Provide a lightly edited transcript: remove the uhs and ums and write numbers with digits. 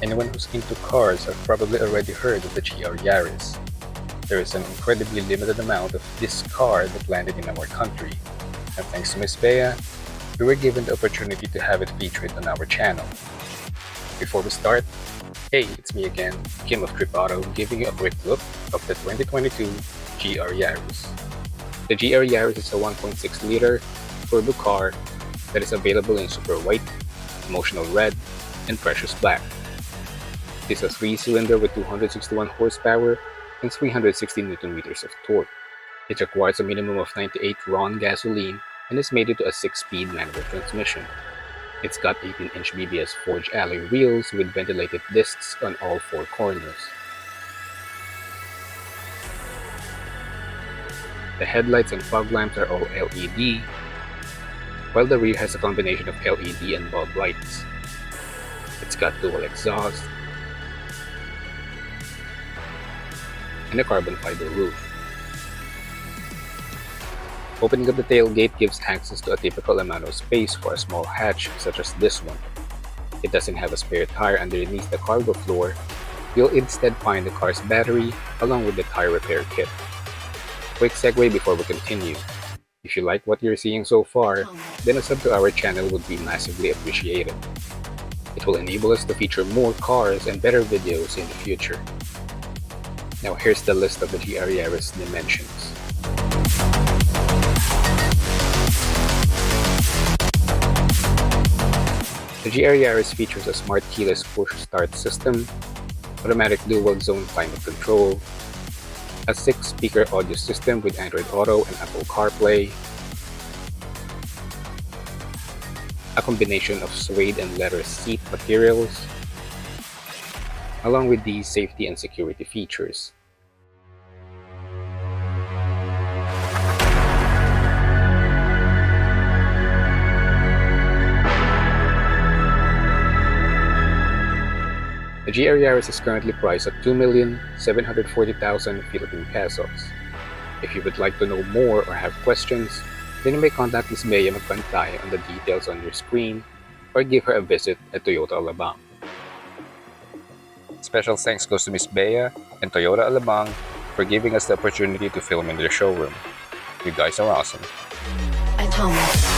Anyone who's into cars have probably already heard of the GR Yaris. There is an incredibly limited amount of this car that landed in our country, and thanks to Miss Bea, we were given the opportunity to have it featured on our channel. Before we start, hey, it's me again, Kim of Trip Auto, giving you a quick look of the 2022 GR Yaris. The GR Yaris is a 1.6-liter turbo car that is available in super white, emotional red, and precious black. It is a 3-cylinder with 261 horsepower and 360 Nm of torque. It requires a minimum of 98 RON gasoline and is mated to a 6-speed manual transmission. It's got 18-inch BBS forged alloy wheels with ventilated discs on all 4 corners. The headlights and fog lamps are all LED, while the rear has a combination of LED and bulb lights. It's got dual exhaust and a carbon fiber roof. Opening up the tailgate gives access to a typical amount of space for a small hatch such as this one. It doesn't have a spare tire underneath the cargo floor. You'll instead find the car's battery along with the tire repair kit. Quick segue before we continue. If you like what you're seeing so far, then a sub to our channel would be massively appreciated. It will enable us to feature more cars and better videos in the future. Now here's the list of the GR Yaris dimensions. The GR Yaris features a smart keyless push start system, automatic dual zone climate control, a 6-speaker audio system with Android Auto and Apple CarPlay, a combination of suede and leather seat materials, along with these safety and security features. The GR Yaris is currently priced at 2,740,000 Philippine pesos. If you would like to know more or have questions, then you may contact Ms. Bea Magpantay on the details on your screen or give her a visit at Toyota Alabang. Special thanks goes to Ms. Bea and Toyota Alabang for giving us the opportunity to film in their showroom. You guys are awesome. I told you.